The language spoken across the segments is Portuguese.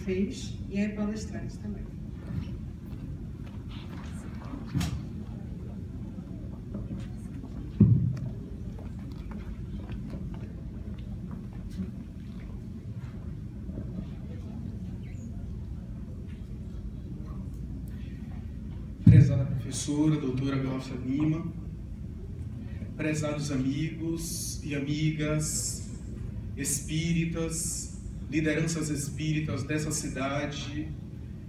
fez e é palestrante também. Prezada professora, doutora Glaucia Lima, prezados amigos e amigas espíritas, lideranças espíritas dessa cidade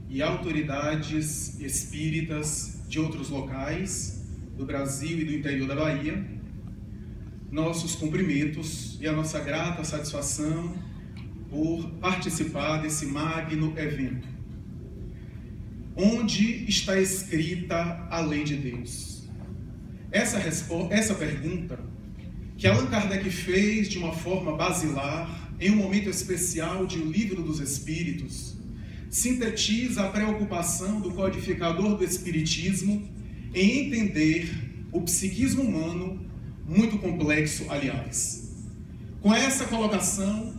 e autoridades espíritas de outros locais do Brasil e do interior da Bahia, nossos cumprimentos e a nossa grata satisfação por participar desse magno evento. Onde está escrita a lei de Deus? Essa pergunta que Allan Kardec fez de uma forma basilar, em um momento especial de O Livro dos Espíritos, sintetiza a preocupação do codificador do Espiritismo em entender o psiquismo humano, muito complexo, aliás. Com essa colocação,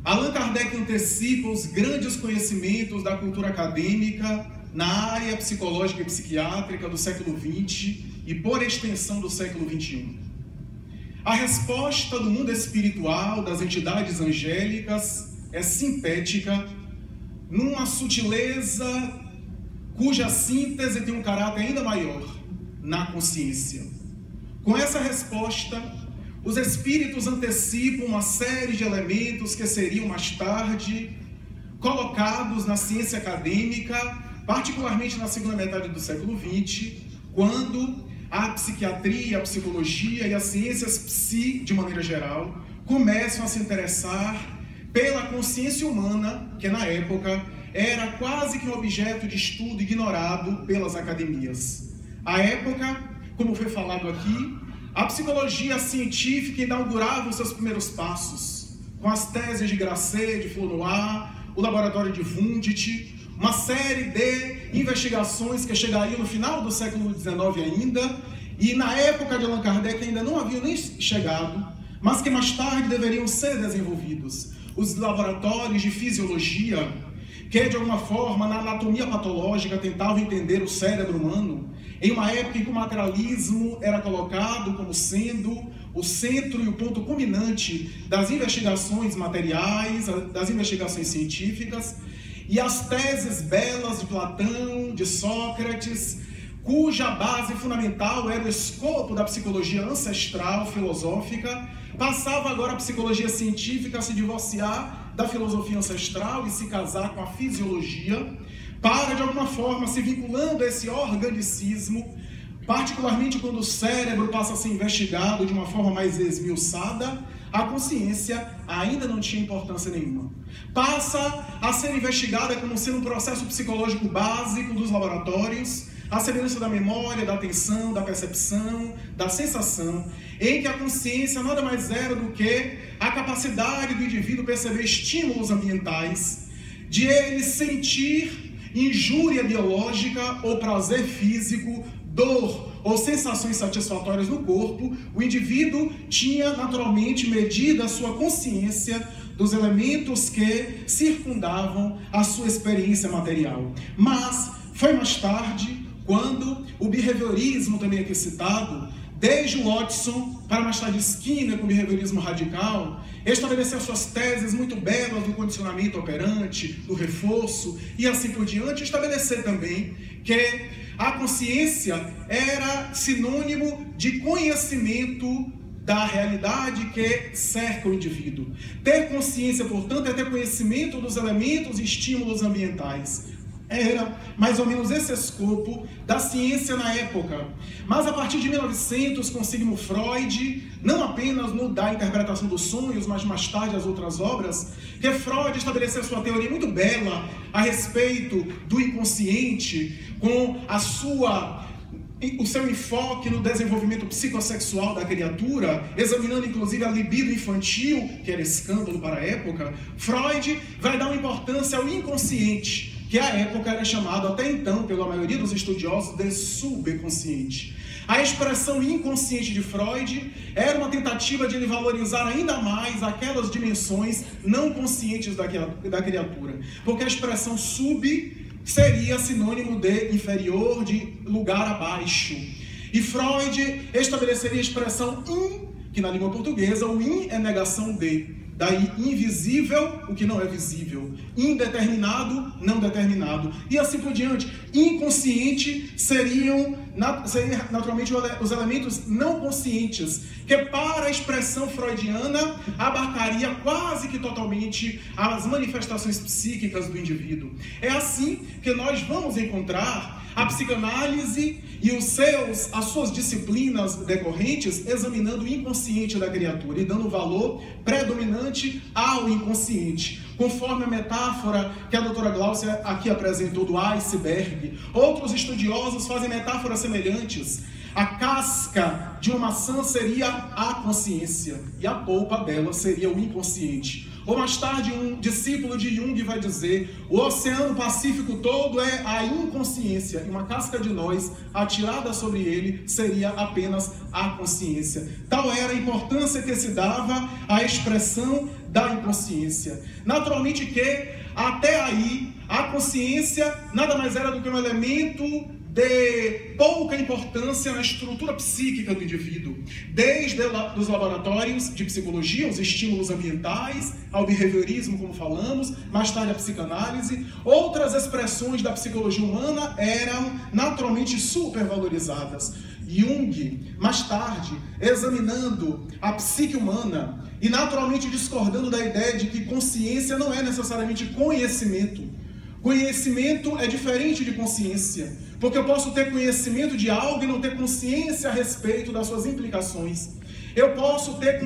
Allan Kardec antecipa os grandes conhecimentos da cultura acadêmica na área psicológica e psiquiátrica do século XX e, por extensão, do século XXI. A resposta do mundo espiritual, das entidades angélicas, é sintética, numa sutileza cuja síntese tem um caráter ainda maior, na consciência. Com essa resposta, os espíritos antecipam uma série de elementos que seriam mais tarde colocados na ciência acadêmica, particularmente na segunda metade do século XX, quando a psiquiatria, a psicologia e as ciências psi, de maneira geral, começam a se interessar pela consciência humana, que na época era quase que um objeto de estudo ignorado pelas academias. À época, como foi falado aqui, a psicologia científica inaugurava os seus primeiros passos, com as teses de Grasset, de Flonoy, o laboratório de Wundt, uma série de investigações que chegariam no final do século XIX ainda, e na época de Allan Kardec ainda não haviam nem chegado, mas que mais tarde deveriam ser desenvolvidos. Os laboratórios de fisiologia, que de alguma forma na anatomia patológica tentavam entender o cérebro humano, em uma época em que o materialismo era colocado como sendo o centro e o ponto culminante das investigações materiais, das investigações científicas, e as teses belas de Platão, de Sócrates, cuja base fundamental era o escopo da psicologia ancestral, filosófica, passava agora a psicologia científica a se divorciar da filosofia ancestral e se casar com a fisiologia, para, de alguma forma, se vinculando a esse organicismo, particularmente quando o cérebro passa a ser investigado de uma forma mais esmiuçada, a consciência ainda não tinha importância nenhuma. Passa a ser investigada como sendo um processo psicológico básico dos laboratórios, a semelhança da memória, da atenção, da percepção, da sensação, em que a consciência nada mais era do que a capacidade do indivíduo perceber estímulos ambientais, de ele sentir injúria biológica ou prazer físico, dor ou sensações satisfatórias no corpo. O indivíduo tinha naturalmente medida a sua consciência dos elementos que circundavam a sua experiência material. Mas foi mais tarde, quando o behaviorismo, também aqui citado, desde o Watson para mais tarde Skinner com o behaviorismo radical, estabeleceu suas teses muito belas do condicionamento operante, do reforço e assim por diante, estabelecer também que a consciência era sinônimo de conhecimento da realidade que cerca o indivíduo. Ter consciência, portanto, é ter conhecimento dos elementos e estímulos ambientais. Era mais ou menos esse escopo da ciência na época. Mas a partir de 1900, com Sigmund Freud, não apenas no da interpretação dos sonhos, mas mais tarde as outras obras, que Freud estabeleceu sua teoria muito bela a respeito do inconsciente, com o seu enfoque no desenvolvimento psicossexual da criatura, examinando inclusive a libido infantil, que era escândalo para a época. Freud vai dar uma importância ao inconsciente que à época era chamado, até então, pela maioria dos estudiosos, de subconsciente. A expressão inconsciente de Freud era uma tentativa de ele valorizar ainda mais aquelas dimensões não conscientes da criatura, porque a expressão sub seria sinônimo de inferior, de lugar abaixo. E Freud estabeleceria a expressão in, que na língua portuguesa o in é negação de. Daí, invisível, o que não é visível. Indeterminado, não determinado. E assim por diante. Inconsciente seriam naturalmente os elementos não conscientes, que para a expressão freudiana abarcaria quase que totalmente as manifestações psíquicas do indivíduo. É assim que nós vamos encontrar a psicanálise e as suas disciplinas decorrentes examinando o inconsciente da criatura e dando valor predominante ao inconsciente, conforme a metáfora que a doutora Gláucia aqui apresentou do iceberg. Outros estudiosos fazem metáforas semelhantes. A casca de uma maçã seria a consciência e a polpa dela seria o inconsciente. Ou mais tarde um discípulo de Jung vai dizer: o Oceano Pacífico todo é a inconsciência e uma casca de nós atirada sobre ele seria apenas a consciência. Tal era a importância que se dava à expressão da inconsciência. Naturalmente que até aí a consciência nada mais era do que um elemento de pouca importância na estrutura psíquica do indivíduo, desde os laboratórios de psicologia, os estímulos ambientais, ao behaviorismo, como falamos, mais tarde a psicanálise. Outras expressões da psicologia humana eram naturalmente supervalorizadas. Jung, mais tarde, examinando a psique humana e naturalmente discordando da ideia de que consciência não é necessariamente conhecimento. Conhecimento é diferente de consciência, porque eu posso ter conhecimento de algo e não ter consciência a respeito das suas implicações. Eu posso ter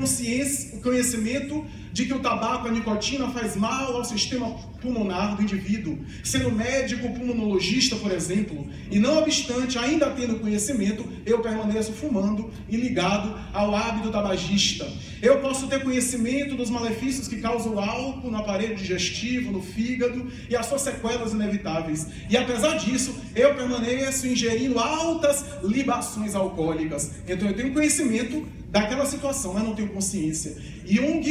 conhecimento de que o tabaco, a nicotina, faz mal ao sistema pulmonar do indivíduo, sendo médico pulmonologista, por exemplo, e não obstante, ainda tendo conhecimento, eu permaneço fumando e ligado ao hábito tabagista. Eu posso ter conhecimento dos malefícios que causa o álcool no aparelho digestivo, no fígado e as suas sequelas inevitáveis. E apesar disso, eu permaneço ingerindo altas libações alcoólicas. Então eu tenho conhecimento daquela situação, mas não tenho consciência. Jung,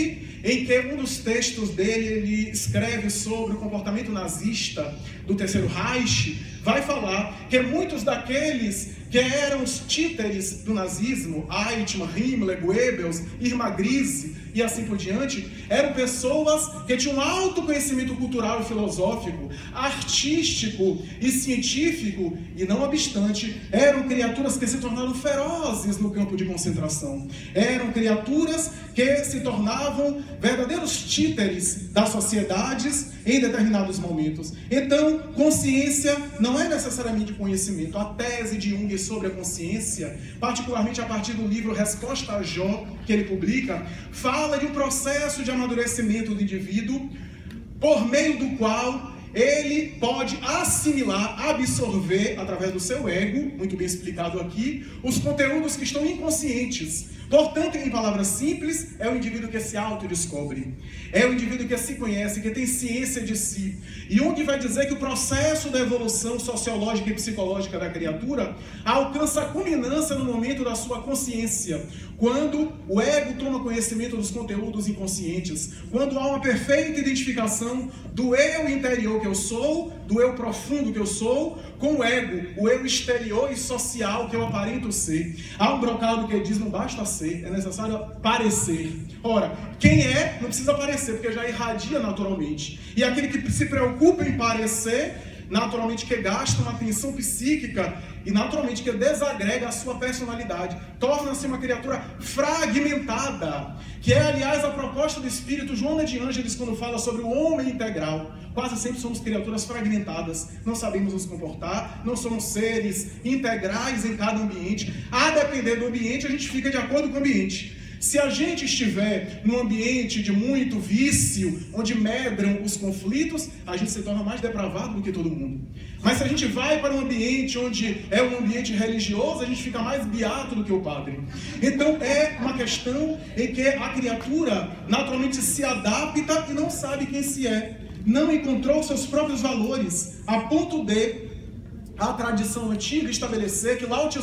em que um dos textos dele, ele escreve sobre o comportamento nazista do Terceiro Reich, vai falar que muitos daqueles que eram os títeres do nazismo, Eichmann, Himmler, Goebbels, Irma Grise e assim por diante, eram pessoas que tinham alto conhecimento cultural e filosófico, artístico e científico, e não obstante, eram criaturas que se tornaram ferozes no campo de concentração. Eram criaturas que se tornavam verdadeiros títeres das sociedades em determinados momentos. Então, consciência não é necessariamente conhecimento. A tese de Jung sobre a consciência, particularmente a partir do livro Resposta a Jó, que ele publica, fala de um processo de amadurecimento do indivíduo, por meio do qual ele pode assimilar, absorver, através do seu ego, muito bem explicado aqui, os conteúdos que estão inconscientes. Portanto, em palavras simples, é o indivíduo que se autodescobre. É o indivíduo que se conhece, que tem ciência de si. E Jung vai dizer que o processo da evolução sociológica e psicológica da criatura alcança a culminância no momento da sua consciência, quando o ego toma conhecimento dos conteúdos inconscientes, quando há uma perfeita identificação do eu interior que eu sou, do eu profundo que eu sou, com o ego, o eu exterior e social que eu aparento ser. Há um brocado que diz: não basta ser, é necessário parecer. Ora, quem é, não precisa parecer, porque já irradia naturalmente. E aquele que se preocupa em parecer, naturalmente que gasta uma atenção psíquica e naturalmente que desagrega a sua personalidade, torna-se uma criatura fragmentada, que é, aliás, a proposta do espírito Joana de Ângeles quando fala sobre o homem integral. Quase sempre somos criaturas fragmentadas, não sabemos nos comportar, não somos seres integrais em cada ambiente. A depender do ambiente, a gente fica de acordo com o ambiente. Se a gente estiver num ambiente de muito vício, onde medram os conflitos, a gente se torna mais depravado do que todo mundo. Mas se a gente vai para um ambiente onde é um ambiente religioso, a gente fica mais beato do que o padre. Então é uma questão em que a criatura naturalmente se adapta e não sabe quem se é. não encontrou seus próprios valores, a ponto de a tradição antiga estabelecer que Lao Tse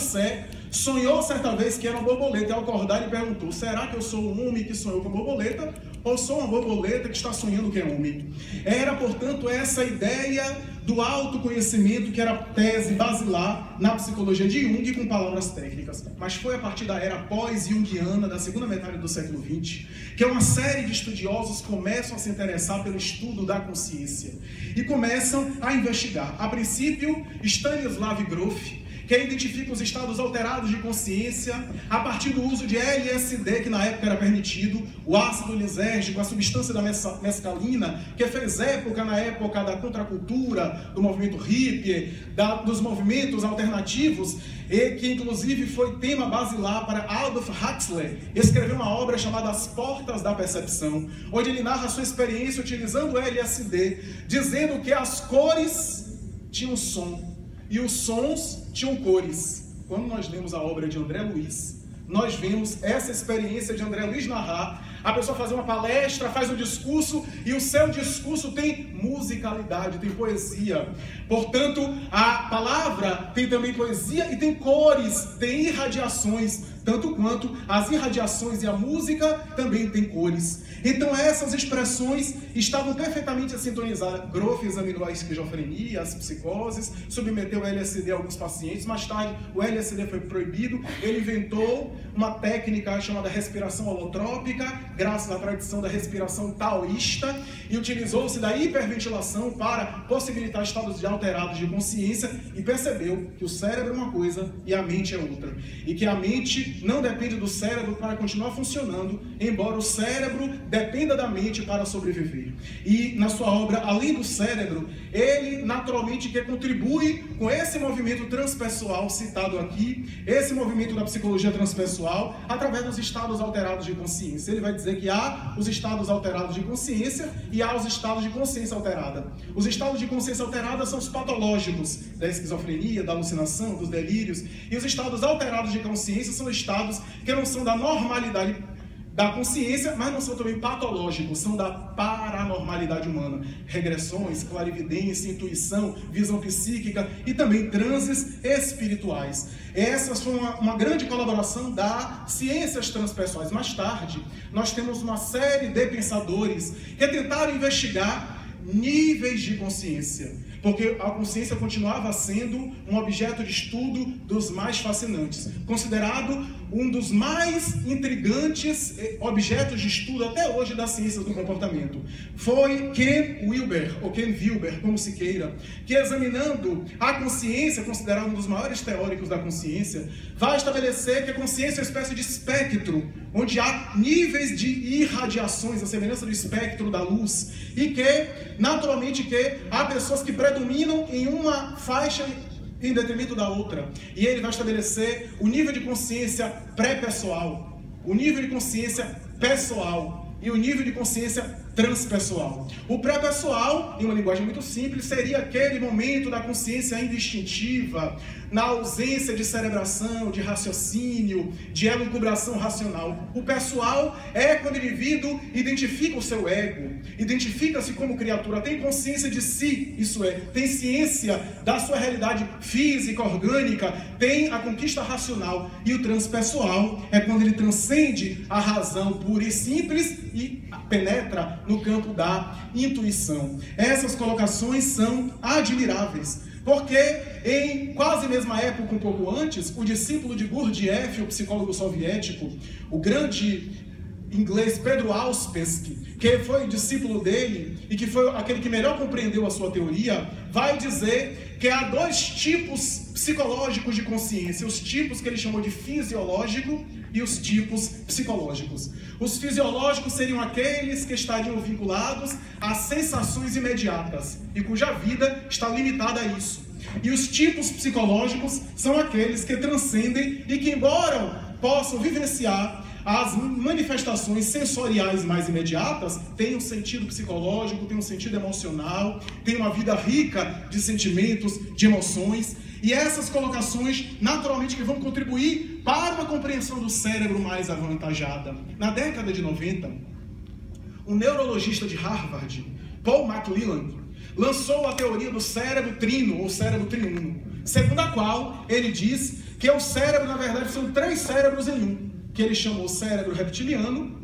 sonhou certa vez que era uma borboleta, e ao acordar ele perguntou: será que eu sou um homem que sonhou com borboleta, ou sou uma borboleta que está sonhando que é homem? Era, portanto, essa ideia do autoconhecimento que era a tese basilar na psicologia de Jung, com palavras técnicas. Mas foi a partir da era pós-junguiana, da segunda metade do século XX, que uma série de estudiosos começam a se interessar pelo estudo da consciência e começam a investigar. A princípio, Stanislav Grof, que identifica os estados alterados de consciência a partir do uso de LSD, que na época era permitido, o ácido lisérgico, a substância da mescalina, que fez época na época da contracultura, do movimento hippie, dos movimentos alternativos, e que inclusive foi tema basilar para Aldous Huxley escrever uma obra chamada As Portas da Percepção, onde ele narra a sua experiência utilizando o LSD, dizendo que as cores tinham som e os sons tinham cores. Quando nós lemos a obra de André Luiz, nós vemos essa experiência de André Luiz narrar, a pessoa fazer uma palestra, faz um discurso, e o seu discurso tem musicalidade, tem poesia. Portanto, a palavra tem também poesia e tem cores, tem irradiações, tanto quanto as irradiações e a música também tem cores. Então essas expressões estavam perfeitamente sintonizadas. Grof examinou a esquizofrenia, as psicoses, submeteu o LSD a alguns pacientes. Mais tarde o LSD foi proibido. Ele inventou uma técnica chamada respiração holotrópica, graças à tradição da respiração taoísta, e utilizou-se da hiperventilação para possibilitar estados alterados de consciência, e percebeu que o cérebro é uma coisa e a mente é outra, e que a mente não depende do cérebro para continuar funcionando, embora o cérebro dependa da mente para sobreviver. E na sua obra, Além do Cérebro, ele naturalmente quer contribuir com esse movimento transpessoal citado aqui, esse movimento da psicologia transpessoal, através dos estados alterados de consciência. Ele vai dizer que há os estados alterados de consciência e há os estados de consciência alterada. Os estados de consciência alterada são os patológicos da esquizofrenia, da alucinação, dos delírios, e os estados alterados de consciência são estados que não são da normalidade da consciência, mas não são também patológicos, são da paranormalidade humana. Regressões, clarividência, intuição, visão psíquica e também transes espirituais. Essas foi uma grande colaboração das ciências transpessoais. Mais tarde, nós temos uma série de pensadores que tentaram investigar níveis de consciência, porque a consciência continuava sendo um objeto de estudo dos mais fascinantes, considerado um dos mais intrigantes objetos de estudo até hoje das ciências do comportamento. Foi Ken Wilber, ou Ken Wilber, como se queira, que examinando a consciência, considerado um dos maiores teóricos da consciência, vai estabelecer que a consciência é uma espécie de espectro, onde há níveis de irradiações, a semelhança do espectro da luz, e que, naturalmente, que há pessoas que predominam em uma faixa em detrimento da outra. E ele vai estabelecer o nível de consciência pré-pessoal, o nível de consciência pessoal e o nível de consciência transpessoal. O pré-pessoal, em uma linguagem muito simples, seria aquele momento da consciência ainda instintiva, na ausência de cerebração, de raciocínio, de elucubração racional. O pessoal é quando o indivíduo identifica o seu ego, identifica-se como criatura, tem consciência de si, isso é, tem ciência da sua realidade física, orgânica, tem a conquista racional. E o transpessoal é quando ele transcende a razão pura e simples e penetra no campo da intuição. Essas colocações são admiráveis, porque em quase a mesma época, um pouco antes, o discípulo de Gurdjieff, o psicólogo soviético, o grande inglês Pedro Auspensky, que foi discípulo dele e que foi aquele que melhor compreendeu a sua teoria, vai dizer que há dois tipos psicológicos de consciência, os tipos que ele chamou de fisiológico e os tipos psicológicos. Os fisiológicos seriam aqueles que estariam vinculados a sensações imediatas e cuja vida está limitada a isso. E os tipos psicológicos são aqueles que transcendem e que, embora possam vivenciar as manifestações sensoriais mais imediatas, têm um sentido psicológico, têm um sentido emocional, têm uma vida rica de sentimentos, de emoções. E essas colocações, naturalmente, que vão contribuir para uma compreensão do cérebro mais avantajada. Na década de 90, um neurologista de Harvard, Paul MacLellan, lançou a teoria do cérebro trino, ou cérebro triuno, segundo a qual ele diz que o cérebro, na verdade, são 3 cérebros em um, que ele chamou cérebro reptiliano,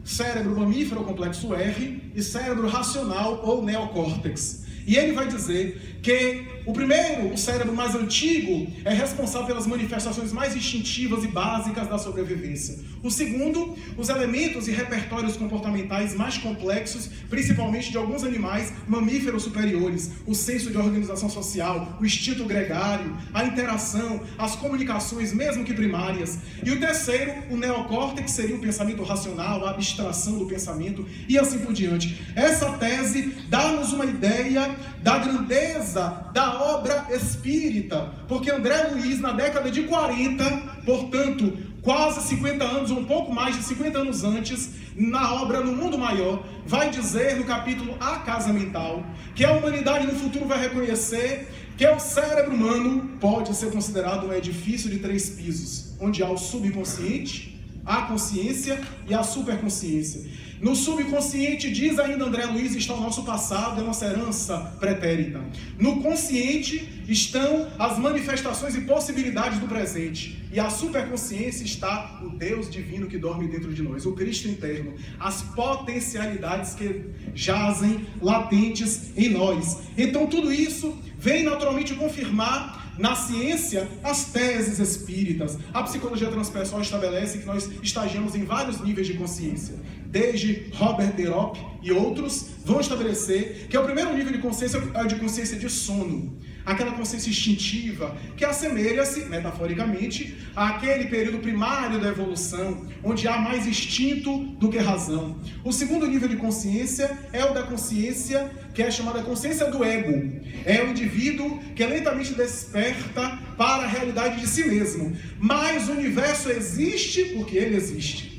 cérebro mamífero, ou complexo R, e cérebro racional, ou neocórtex. E ele vai dizer que o primeiro, o cérebro mais antigo, é responsável pelas manifestações mais instintivas e básicas da sobrevivência. O segundo, os elementos e repertórios comportamentais mais complexos, principalmente de alguns animais mamíferos superiores, o senso de organização social, o instinto gregário, a interação, as comunicações, mesmo que primárias. E o terceiro, o neocórtex, seria o pensamento racional, a abstração do pensamento e assim por diante. Essa tese dá-nos uma ideia da grandeza da obra espírita, porque André Luiz, na década de 40, portanto, quase 50 anos, ou um pouco mais de 50 anos antes, na obra No Mundo Maior, vai dizer no capítulo A Casa Mental, que a humanidade no futuro vai reconhecer que o cérebro humano pode ser considerado um edifício de 3 pisos, onde há o subconsciente, a consciência e a superconsciência. No subconsciente, diz ainda André Luiz, está o nosso passado e a nossa herança pretérita. No consciente estão as manifestações e possibilidades do presente. E a superconsciência está o Deus divino que dorme dentro de nós, o Cristo interno, as potencialidades que jazem latentes em nós. Então tudo isso vem naturalmente confirmar na ciência as teses espíritas. A psicologia transpessoal estabelece que nós estagiamos em vários níveis de consciência. Desde Robert de Ropp e outros vão estabelecer que o primeiro nível de consciência é o de consciência de sono. Aquela consciência instintiva que assemelha-se, metaforicamente, àquele período primário da evolução, onde há mais instinto do que razão. O segundo nível de consciência é o da consciência que é chamada consciência do ego. É o indivíduo que lentamente desperta para a realidade de si mesmo. Mas o universo existe porque ele existe.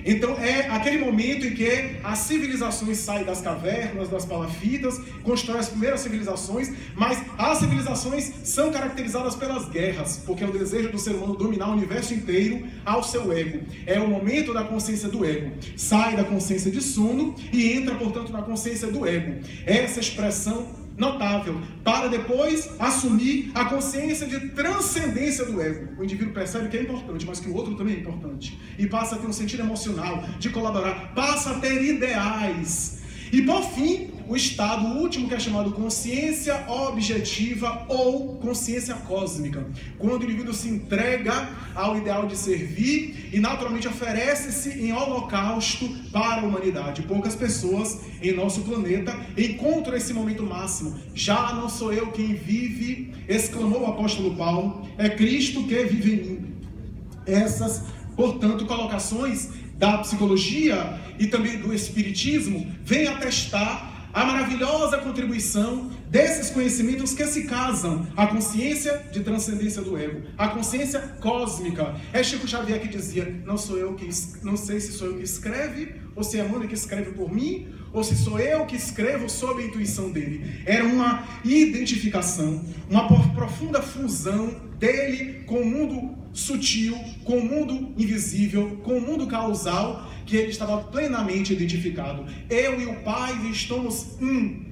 Então é aquele momento em que as civilizações saem das cavernas, das palafitas, constroem as primeiras civilizações, mas as civilizações são caracterizadas pelas guerras, porque é o desejo do ser humano dominar o universo inteiro ao seu ego. É o momento da consciência do ego. Sai da consciência de sono e entra, portanto, na consciência do ego. Essa expressão notável, para depois assumir a consciência de transcendência do ego. O indivíduo percebe que é importante, mas que o outro também é importante. E passa a ter um sentido emocional de colaborar, passa a ter ideais. E por fim, o estado último, que é chamado consciência objetiva ou consciência cósmica, quando o indivíduo se entrega ao ideal de servir e naturalmente oferece-se em holocausto para a humanidade. Poucas pessoas em nosso planeta encontram esse momento máximo. Já não sou eu quem vive, exclamou o apóstolo Paulo, é Cristo que vive em mim. Essas, portanto, colocações da psicologia e também do espiritismo vêm atestar a maravilhosa contribuição desses conhecimentos que se casam à consciência de transcendência do ego, a consciência cósmica. É Chico Xavier que dizia, não sei se sou eu que escreve, ou se é Emmanuel que escreve por mim, ou se sou eu que escrevo sob a intuição dele. Era uma identificação, uma profunda fusão dele com o mundo sutil, com o mundo invisível, com o mundo causal, que ele estava plenamente identificado. Eu e o Pai estamos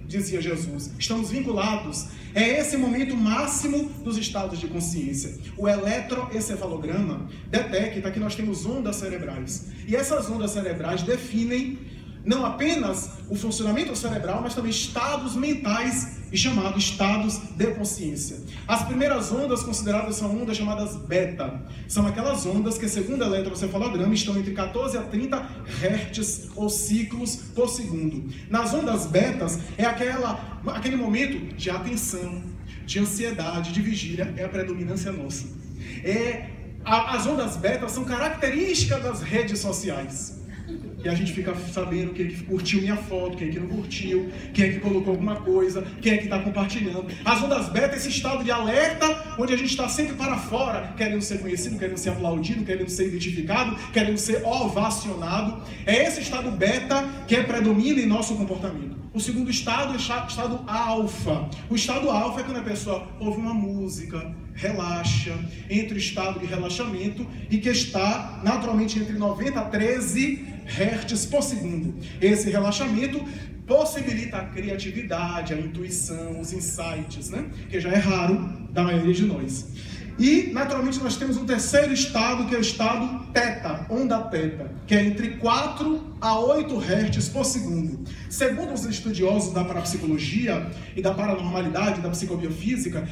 dizia Jesus, estamos vinculados. É esse momento máximo dos estados de consciência. O eletroencefalograma detecta que nós temos ondas cerebrais. E essas ondas cerebrais definem não apenas o funcionamento cerebral, mas também estados mentais e chamados estados de consciência. As primeiras ondas consideradas são ondas chamadas beta. São aquelas ondas que, segundo o eletroencefalograma, estão entre 14 a 30 Hz ou ciclos por segundo. Nas ondas betas é aquele momento de atenção, de ansiedade, de vigília, é a predominância nossa. As ondas betas são características das redes sociais. E a gente fica sabendo quem é que curtiu minha foto, quem é que não curtiu, quem é que colocou alguma coisa, quem é que está compartilhando. As ondas beta é esse estado de alerta, onde a gente está sempre para fora, querendo ser conhecido, querendo ser aplaudido, querendo ser identificado, querendo ser ovacionado. É esse estado beta que predomina em nosso comportamento. O segundo estado é o estado alfa. O estado alfa é quando a pessoa ouve uma música, relaxa, entra em estado de relaxamento e que está naturalmente entre 90 a 13 Hz por segundo. Esse relaxamento possibilita a criatividade, a intuição, os insights, né? Que já é raro da maioria de nós. E, naturalmente, nós temos um terceiro estado, que é o estado teta, onda teta, que é entre 4 a 8 Hz por segundo. Segundo os estudiosos da parapsicologia e da paranormalidade, da psicobiofísica,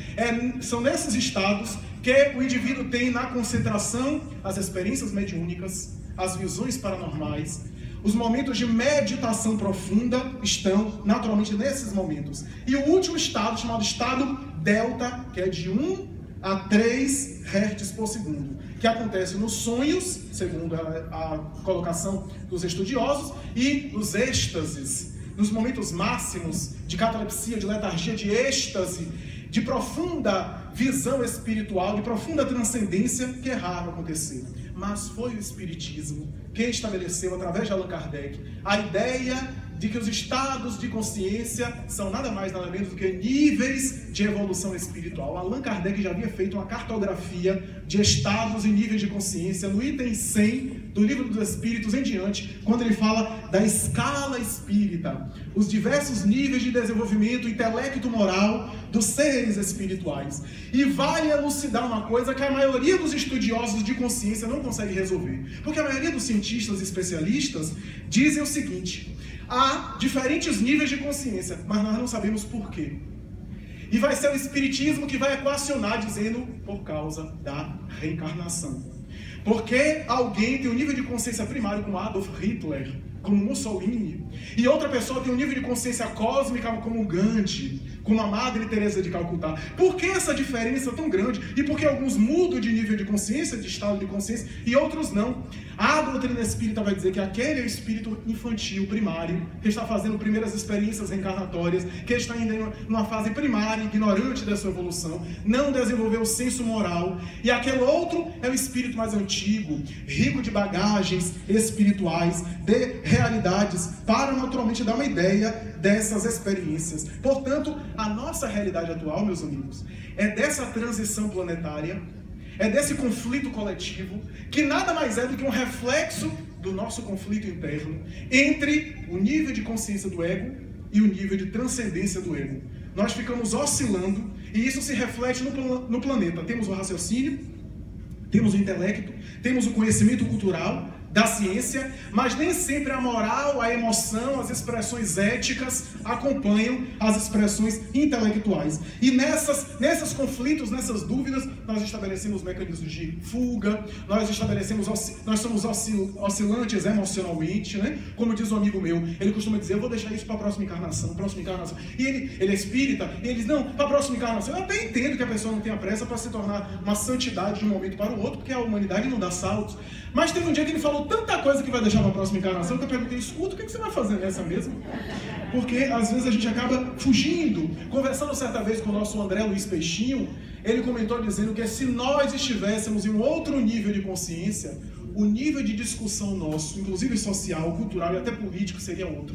são nesses estados que o indivíduo tem na concentração as experiências mediúnicas, as visões paranormais. Os momentos de meditação profunda estão naturalmente nesses momentos. E o último estado, chamado estado delta, que é de 1 a 3 Hz por segundo, que acontece nos sonhos, segundo a colocação dos estudiosos, e nos êxtases, nos momentos máximos de catalepsia, de letargia, de êxtase, de profunda visão espiritual, de profunda transcendência, que é raro acontecer. Mas foi o Espiritismo quem estabeleceu, através de Allan Kardec, a ideia de que os estados de consciência são nada mais, nada menos do que níveis de evolução espiritual. Allan Kardec já havia feito uma cartografia de estados e níveis de consciência no item 100 do Livro dos Espíritos em diante, quando ele fala da escala espírita, os diversos níveis de desenvolvimento intelecto-moral dos seres espirituais. E vai elucidar uma coisa que a maioria dos estudiosos de consciência não consegue resolver. Porque a maioria dos cientistas e especialistas dizem o seguinte: há diferentes níveis de consciência, mas nós não sabemos por quê. E vai ser o Espiritismo que vai equacionar, dizendo por causa da reencarnação. Porque alguém tem um nível de consciência primário como Adolf Hitler, como Mussolini, e outra pessoa tem um nível de consciência cósmica como Gandhi, como a Madre Teresa de Calcutá. Por que essa diferença tão grande? E por que alguns mudam de nível de consciência, de estado de consciência, e outros não? A doutrina espírita vai dizer que aquele é o espírito infantil, primário, que está fazendo primeiras experiências reencarnatórias, que está ainda numa fase primária, ignorante da sua evolução, não desenvolveu o senso moral. E aquele outro é o espírito mais antigo, rico de bagagens espirituais, de realidades, para naturalmente dar uma ideia dessas experiências. Portanto, a nossa realidade atual, meus amigos, é dessa transição planetária, é desse conflito coletivo, que nada mais é do que um reflexo do nosso conflito interno entre o nível de consciência do ego e o nível de transcendência do ego. Nós ficamos oscilando e isso se reflete no planeta. Temos o raciocínio, temos o intelecto, temos o conhecimento cultural da ciência, mas nem sempre a moral, a emoção, as expressões éticas acompanham as expressões intelectuais. E nesses conflitos, nessas dúvidas, nós estabelecemos mecanismos de fuga, nós somos oscilantes emocionalmente, né? Como diz um amigo meu, ele costuma dizer: eu vou deixar isso para a próxima encarnação. E ele é espírita, e ele diz: não, para a próxima encarnação. Eu até entendo que a pessoa não tenha pressa para se tornar uma santidade de um momento para o outro, porque a humanidade não dá saltos. Mas teve um dia que ele falou tanta coisa que vai deixar para a próxima encarnação, que eu perguntei: escuta, o que você vai fazer nessa mesmo? Porque às vezes a gente acaba fugindo. Conversando certa vez com o nosso André Luiz Peixinho, ele comentou dizendo que se nós estivéssemos em um outro nível de consciência, o nível de discussão nosso, inclusive social, cultural e até político, seria outro.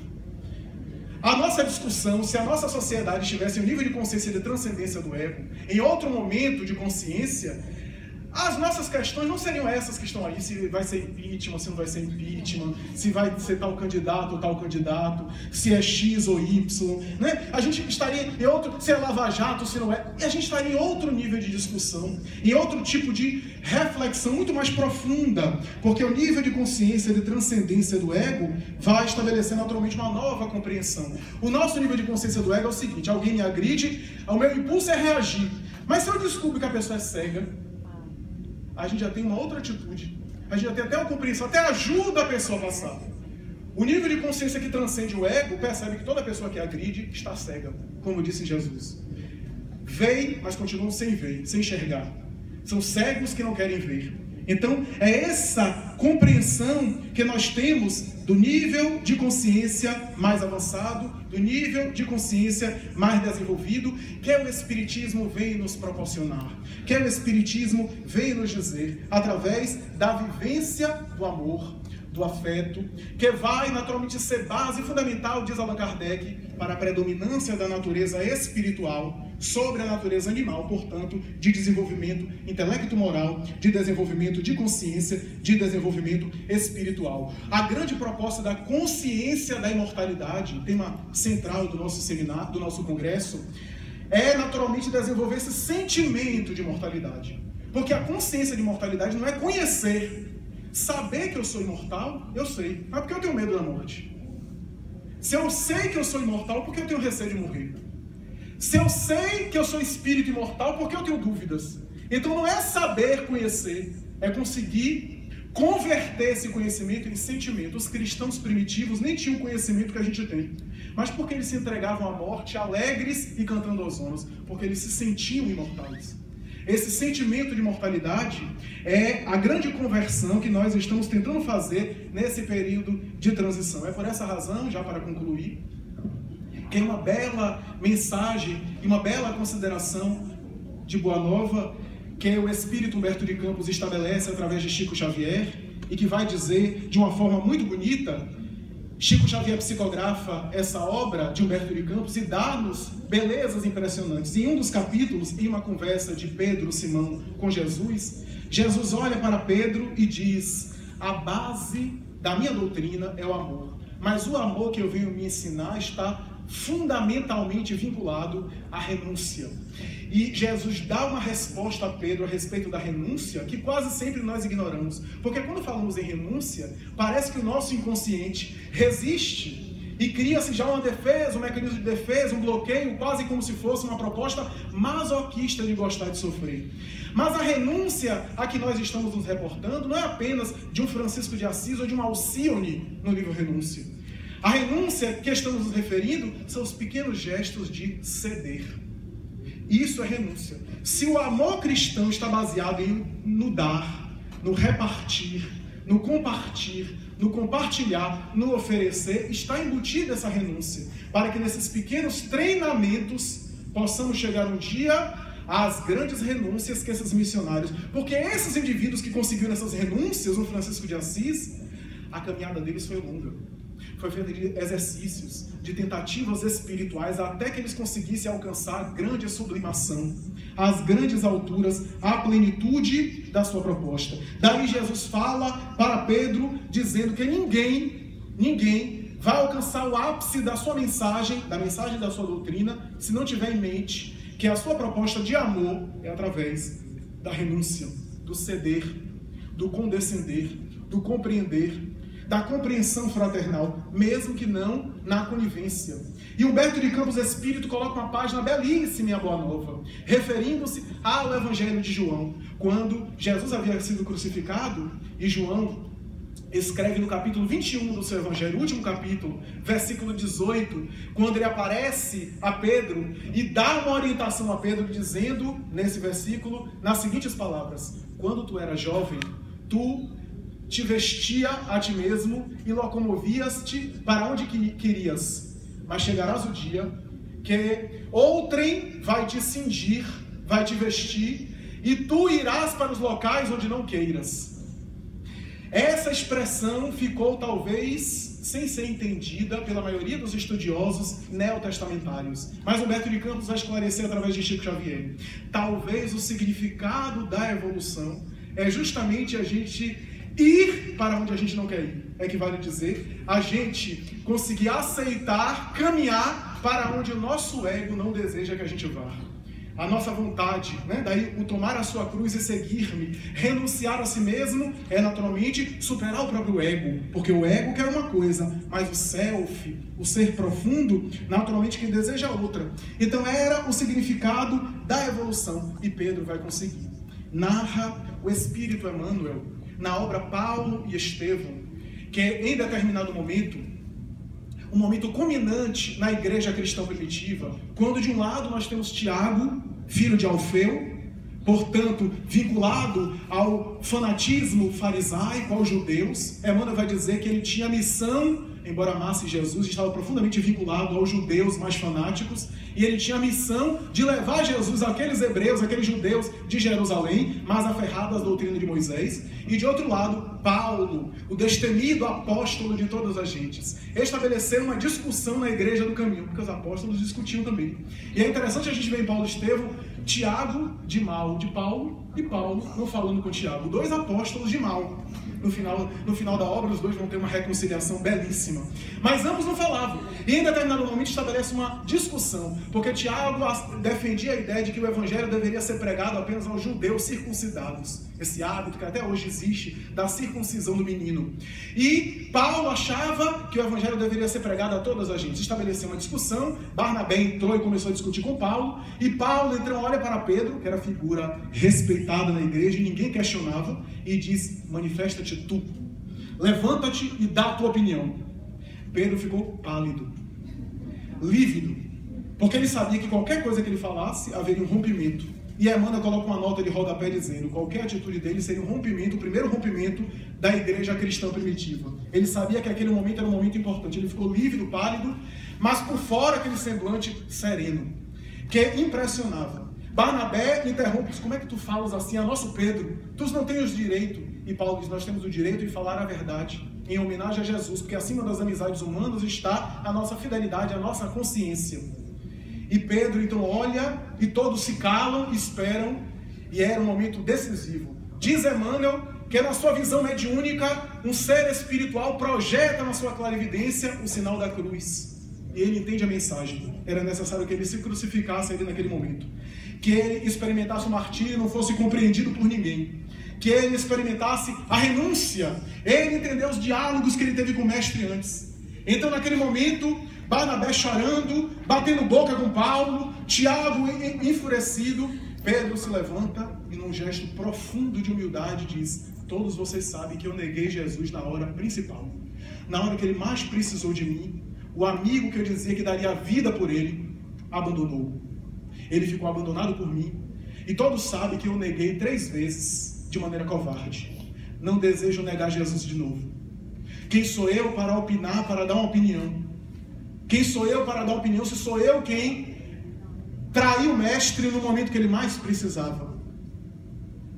A nossa discussão, se a nossa sociedade estivesse em um nível de consciência de transcendência do ego, em outro momento de consciência, as nossas questões não seriam essas que estão aí: se vai ser impeachment, se não vai ser impeachment, se vai ser tal candidato ou tal candidato, se é X ou Y, né? A gente estaria em outro, se é Lava Jato, se não é, e a gente estaria em outro nível de discussão, em outro tipo de reflexão muito mais profunda, porque o nível de consciência de transcendência do ego vai estabelecer naturalmente uma nova compreensão. O nosso nível de consciência do ego é o seguinte: alguém me agride, o meu impulso é reagir, mas se eu descubro que a pessoa é cega, a gente já tem uma outra atitude, a gente já tem até uma compreensão, até ajuda a pessoa a passar. O nível de consciência que transcende o ego percebe que toda pessoa que agride está cega, como disse Jesus. Veem, mas continuam sem ver, sem enxergar. São cegos que não querem ver. Então, é essa compreensão que nós temos do nível de consciência mais avançado, do nível de consciência mais desenvolvido, que o Espiritismo vem nos proporcionar, que o Espiritismo vem nos dizer, através da vivência do amor, do afeto, que vai naturalmente ser base fundamental, diz Allan Kardec, para a predominância da natureza espiritual sobre a natureza animal, portanto, de desenvolvimento intelecto-moral, de desenvolvimento de consciência, de desenvolvimento espiritual. A grande proposta da consciência da imortalidade, tema central do nosso seminário, do nosso congresso, é naturalmente desenvolver esse sentimento de imortalidade. Porque a consciência de imortalidade não é conhecer. Saber que eu sou imortal, eu sei. Mas por que eu tenho medo da morte? Se eu sei que eu sou imortal, por que eu tenho receio de morrer? Se eu sei que eu sou espírito imortal, por que eu tenho dúvidas? Então não é saber conhecer, é conseguir converter esse conhecimento em sentimento. Os cristãos primitivos nem tinham o conhecimento que a gente tem. Mas porque eles se entregavam à morte alegres e cantando hosannas? Porque eles se sentiam imortais. Esse sentimento de imortalidade é a grande conversão que nós estamos tentando fazer nesse período de transição. É por essa razão, já para concluir, que é uma bela mensagem e uma bela consideração de Boa Nova que o Espírito Humberto de Campos estabelece através de Chico Xavier e que vai dizer de uma forma muito bonita. Chico Xavier psicografa essa obra de Humberto de Campos e dá-nos belezas impressionantes. Em um dos capítulos, em uma conversa de Pedro Simão com Jesus, Jesus olha para Pedro e diz: a base da minha doutrina é o amor, mas o amor que eu venho me ensinar está fundamentalmente vinculado à renúncia. E Jesus dá uma resposta a Pedro a respeito da renúncia que quase sempre nós ignoramos. Porque quando falamos em renúncia, parece que o nosso inconsciente resiste e cria-se já uma defesa, um mecanismo de defesa, um bloqueio, quase como se fosse uma proposta masoquista de gostar de sofrer. Mas a renúncia a que nós estamos nos reportando não é apenas de um Francisco de Assis ou de um Alcione no livro Renúncia. A renúncia que estamos nos referindo são os pequenos gestos de ceder. Isso é renúncia. Se o amor cristão está baseado no dar, no repartir, no compartilhar, no compartilhar, no oferecer, está embutida essa renúncia, para que nesses pequenos treinamentos possamos chegar um dia às grandes renúncias que esses missionários, porque esses indivíduos que conseguiram essas renúncias, o Francisco de Assis, a caminhada deles foi longa. Foi feita de exercícios, de tentativas espirituais, até que eles conseguissem alcançar a grande sublimação, as grandes alturas, a plenitude da sua proposta. Daí Jesus fala para Pedro, dizendo que ninguém vai alcançar o ápice da sua mensagem, da mensagem da sua doutrina, se não tiver em mente que a sua proposta de amor é através da renúncia, do ceder, do condescender, do compreender, da compreensão fraternal, mesmo que não na conivência. E Humberto de Campos Espírito coloca uma página belíssima em A Boa Nova, referindo-se ao Evangelho de João, quando Jesus havia sido crucificado, e João escreve no capítulo 21 do seu Evangelho, último capítulo, versículo 18, quando ele aparece a Pedro e dá uma orientação a Pedro, dizendo, nesse versículo, nas seguintes palavras: quando tu eras jovem, tu te vestia a ti mesmo e locomovias-te para onde querias. Mas chegarás o dia que outrem vai te cingir, vai te vestir, e tu irás para os locais onde não queiras. Essa expressão ficou talvez sem ser entendida pela maioria dos estudiosos neotestamentários. Mas Humberto de Campos vai esclarecer através de Chico Xavier. Talvez o significado da evolução é justamente a gente ir para onde a gente não quer ir. É que vale dizer, a gente conseguir aceitar, caminhar para onde o nosso ego não deseja que a gente vá. A nossa vontade, né? Daí o tomar a sua cruz e seguir-me, renunciar a si mesmo, é naturalmente superar o próprio ego, porque o ego quer uma coisa, mas o self, o ser profundo, naturalmente quem deseja outra. Então era o significado da evolução, e Pedro vai conseguir. Narra o Espírito Emmanuel na obra Paulo e Estevão, que em determinado momento, um momento culminante na igreja cristã primitiva, quando de um lado nós temos Tiago, filho de Alfeu, portanto vinculado ao fanatismo farisaico, aos judeus. Emmanuel vai dizer que ele tinha a missão embora amasse Jesus, estava profundamente vinculado aos judeus mais fanáticos, e ele tinha a missão de levar Jesus àqueles hebreus, aqueles judeus de Jerusalém, mais aferrados à doutrina de Moisés. E de outro lado, Paulo, o destemido apóstolo de todas as gentes, estabeleceu uma discussão na igreja do caminho, porque os apóstolos discutiam também. E é interessante a gente ver em Paulo e Estevão, Tiago de mal de Paulo, e Paulo não falando com Tiago, dois apóstolos de mal. No final da obra, os dois vão ter uma reconciliação belíssima. Mas ambos não falavam. E em determinado momento estabelece uma discussão, porque Tiago defendia a ideia de que o evangelho deveria ser pregado apenas aos judeus circuncidados. Esse hábito que até hoje existe, da circuncisão do menino. E Paulo achava que o evangelho deveria ser pregado a todas as gentes. Estabeleceu uma discussão, Barnabé entrou e começou a discutir com Paulo, e Paulo então olha para Pedro, que era figura respeitada na igreja, e ninguém questionava, e diz: manifesta-te tu, levanta-te e dá a tua opinião. Pedro ficou pálido, lívido, porque ele sabia que qualquer coisa que ele falasse haveria um rompimento. E Emmanuel coloca uma nota de rodapé dizendo: qualquer atitude dele seria um rompimento, o primeiro rompimento da igreja cristã primitiva. Ele sabia que aquele momento era um momento importante. Ele ficou lívido, pálido, mas por fora aquele semblante sereno, que impressionava. Barnabé interrompe: como é que tu falas assim a nosso Pedro? Tu não tens o direito. E Paulo diz: nós temos o direito de falar a verdade, em homenagem a Jesus, porque acima das amizades humanas está a nossa fidelidade, a nossa consciência. E Pedro então olha, e todos se calam, esperam, e era um momento decisivo. Diz Emmanuel que na sua visão mediúnica, um ser espiritual projeta na sua clarividência o sinal da cruz. E ele entende a mensagem. Era necessário que ele se crucificasse ali naquele momento. Que ele experimentasse o martírio e não fosse compreendido por ninguém. Que ele experimentasse a renúncia. Ele entendeu os diálogos que ele teve com o mestre antes. Então, naquele momento, Barnabé chorando, batendo boca com Paulo, Tiago enfurecido, Pedro se levanta e, num gesto profundo de humildade, diz: todos vocês sabem que eu neguei Jesus na hora principal. Na hora que ele mais precisou de mim, o amigo que eu dizia que daria a vida por ele, abandonou. Ele ficou abandonado por mim. E todos sabem que eu neguei 3 vezes, de maneira covarde. Não desejo negar Jesus de novo. Quem sou eu para opinar, para dar uma opinião? Quem sou eu para dar uma opinião se sou eu quem traiu o mestre no momento que ele mais precisava?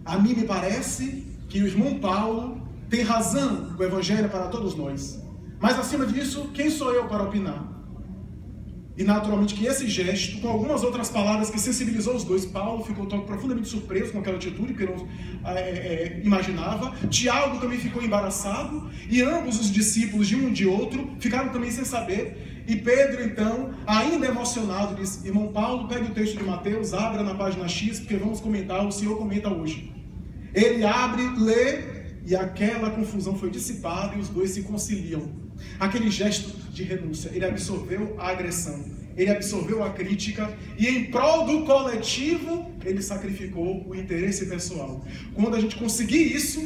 A mim me parece que o irmão Paulo tem razão, o evangelho é para todos nós. Mas acima disso, quem sou eu para opinar? E naturalmente que esse gesto, com algumas outras palavras que sensibilizou os dois, Paulo ficou profundamente surpreso com aquela atitude que não imaginava. Tiago também ficou embaraçado, e ambos os discípulos, de um de outro, ficaram também sem saber. E Pedro então, ainda emocionado, disse: irmão Paulo, pegue o texto de Mateus, abra na página X, porque vamos comentar, o senhor comenta hoje. Ele abre, lê, e aquela confusão foi dissipada e os dois se conciliam. Aquele gesto de renúncia, ele absorveu a agressão, ele absorveu a crítica, e em prol do coletivo, ele sacrificou o interesse pessoal. Quando a gente conseguir isso,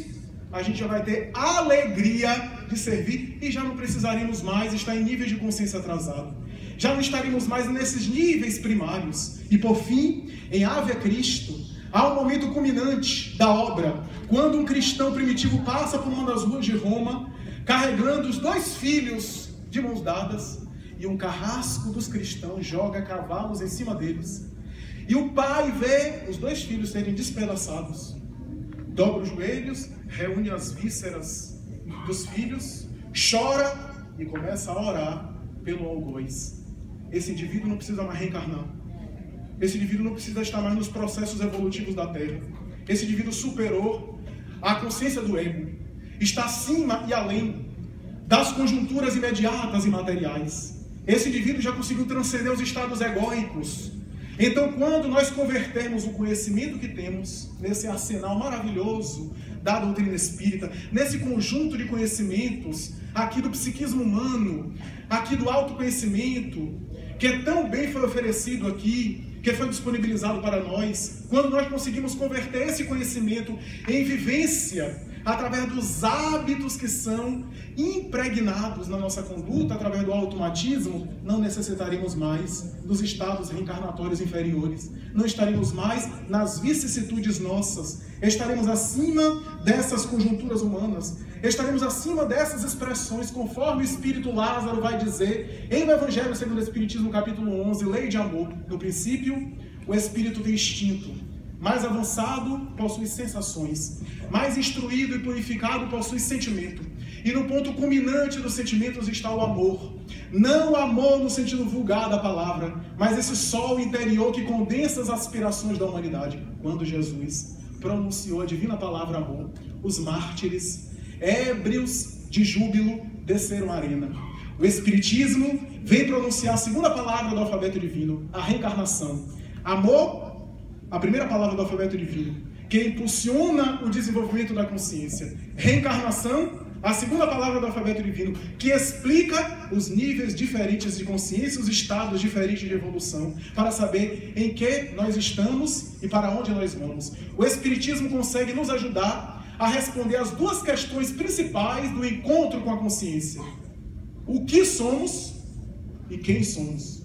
a gente já vai ter a alegria de servir, e já não precisaremos mais estar em níveis de consciência atrasado. Já não estaremos mais nesses níveis primários. E por fim, em Ave Cristo, há um momento culminante da obra, quando um cristão primitivo passa por uma das ruas de Roma, carregando os 2 filhos de mãos dadas, e um carrasco dos cristãos joga cavalos em cima deles. E o pai vê os 2 filhos serem despedaçados, dobra os joelhos, reúne as vísceras dos filhos, chora e começa a orar pelo algoz. Esse indivíduo não precisa mais reencarnar. Esse indivíduo não precisa estar mais nos processos evolutivos da Terra. Esse indivíduo superou a consciência do ego. Está acima e além das conjunturas imediatas e materiais. Esse indivíduo já conseguiu transcender os estados egóicos. Então, quando nós convertermos o conhecimento que temos nesse arsenal maravilhoso da doutrina espírita, nesse conjunto de conhecimentos aqui do psiquismo humano, aqui do autoconhecimento, que tão bem foi oferecido aqui, que foi disponibilizado para nós, quando nós conseguimos converter esse conhecimento em vivência através dos hábitos que são impregnados na nossa conduta, através do automatismo, não necessitaremos mais dos estados reencarnatórios inferiores. Não estaremos mais nas vicissitudes nossas. Estaremos acima dessas conjunturas humanas. Estaremos acima dessas expressões, conforme o Espírito Lázaro vai dizer em O Evangelho segundo o Espiritismo, capítulo 11, Lei de Amor. No princípio, o Espírito tem instinto. Mais avançado, possui sensações. Mais instruído e purificado, possui sentimento. E no ponto culminante dos sentimentos está o amor. Não o amor no sentido vulgar da palavra, mas esse sol interior que condensa as aspirações da humanidade. Quando Jesus pronunciou a divina palavra amor, os mártires, ébrios de júbilo, desceram a arena. O Espiritismo vem pronunciar a segunda palavra do alfabeto divino, a reencarnação. Amor, a primeira palavra do alfabeto divino, que impulsiona o desenvolvimento da consciência. Reencarnação, a segunda palavra do alfabeto divino, que explica os níveis diferentes de consciência, os estados diferentes de evolução, para saber em que nós estamos e para onde nós vamos. O Espiritismo consegue nos ajudar a responder as duas questões principais do encontro com a consciência. O que somos e quem somos.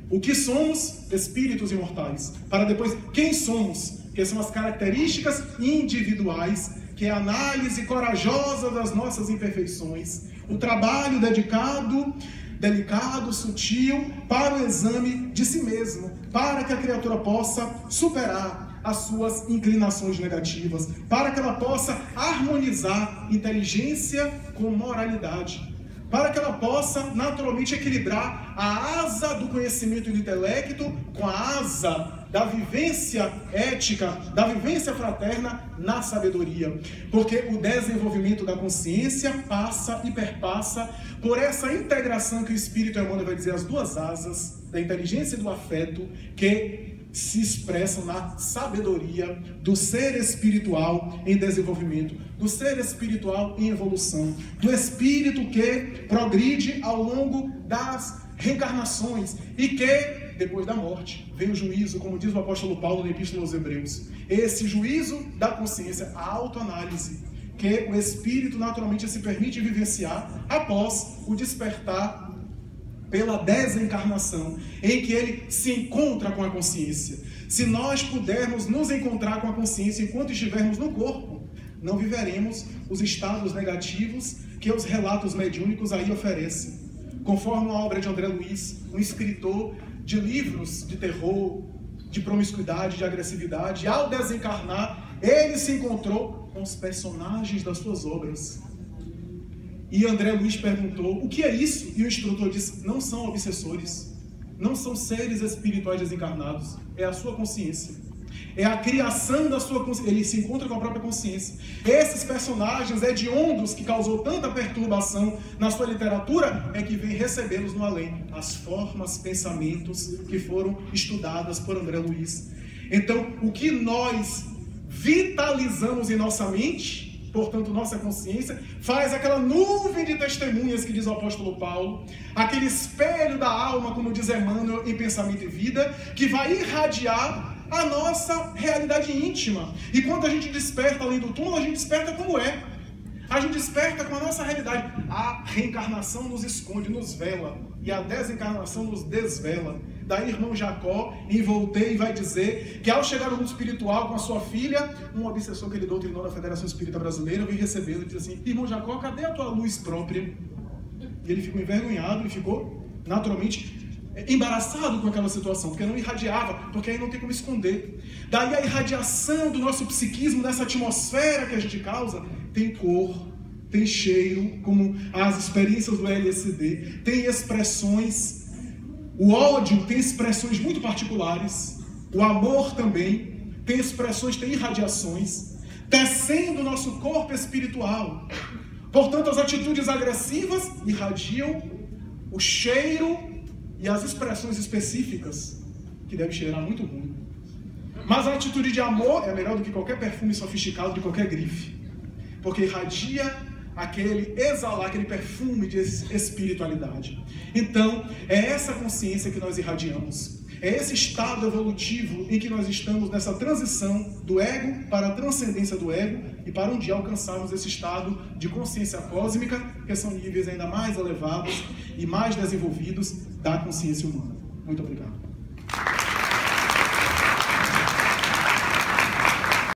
O que somos, espíritos imortais. Para depois, quem somos, que são as características individuais, que é a análise corajosa das nossas imperfeições. O trabalho dedicado, delicado, sutil, para o exame de si mesmo, para que a criatura possa superar as suas inclinações negativas, para que ela possa harmonizar inteligência com moralidade, para que ela possa naturalmente equilibrar a asa do conhecimento e do intelecto com a asa da vivência ética, da vivência fraterna na sabedoria. Porque o desenvolvimento da consciência passa e perpassa por essa integração que o Espírito Emmanuel vai dizer, as duas asas da inteligência e do afeto, que se expressam na sabedoria do ser espiritual em desenvolvimento, do ser espiritual em evolução, do espírito que progride ao longo das reencarnações e que, depois da morte, vem o juízo, como diz o apóstolo Paulo na Epístola aos Hebreus. Esse juízo da consciência, a autoanálise, que o espírito naturalmente se permite vivenciar após o despertar pela desencarnação, em que ele se encontra com a consciência. Se nós pudermos nos encontrar com a consciência enquanto estivermos no corpo, não viveremos os estados negativos que os relatos mediúnicos aí oferecem. Conforme uma obra de André Luiz, um escritor de livros de terror, de promiscuidade, de agressividade, ao desencarnar, ele se encontrou com os personagens das suas obras. E André Luiz perguntou, o que é isso? E o instrutor disse, não são obsessores, não são seres espirituais desencarnados, é a sua consciência. É a criação da sua consciência, ele se encontra com a própria consciência. Esses personagens hediondos que causou tanta perturbação na sua literatura, é que vem recebê-los no além. As formas, pensamentos que foram estudadas por André Luiz. Então, o que nós vitalizamos em nossa mente, portanto, nossa consciência, faz aquela nuvem de testemunhas que diz o apóstolo Paulo, aquele espelho da alma, como diz Emmanuel, em Pensamento e Vida, que vai irradiar a nossa realidade íntima. E quando a gente desperta além do túmulo, a gente desperta como é. A gente desperta com a nossa realidade. A reencarnação nos esconde, nos vela, e a desencarnação nos desvela. Daí, irmão Jacó, em Voltaire, vai dizer que ao chegar no mundo espiritual com a sua filha, um obsessor que ele doutrinou na Federação Espírita Brasileira, vem recebê-lo e diz assim, irmão Jacó, cadê a tua luz própria? E ele ficou envergonhado e ficou, naturalmente, embaraçado com aquela situação, porque não irradiava, porque aí não tem como esconder. Daí a irradiação do nosso psiquismo, dessa atmosfera que a gente causa, tem cor, tem cheiro, como as experiências do LSD, tem expressões. O ódio tem expressões muito particulares, o amor também tem expressões, tem irradiações, tecendo o nosso corpo espiritual. Portanto, as atitudes agressivas irradiam o cheiro e as expressões específicas, que deve cheirar muito ruim. Mas a atitude de amor é melhor do que qualquer perfume sofisticado de qualquer grife, porque irradia aquele exalar, aquele perfume de espiritualidade. Então, é essa consciência que nós irradiamos. É esse estado evolutivo em que nós estamos nessa transição do ego para a transcendência do ego e para um dia alcançarmos esse estado de consciência cósmica, que são níveis ainda mais elevados e mais desenvolvidos da consciência humana. Muito obrigado.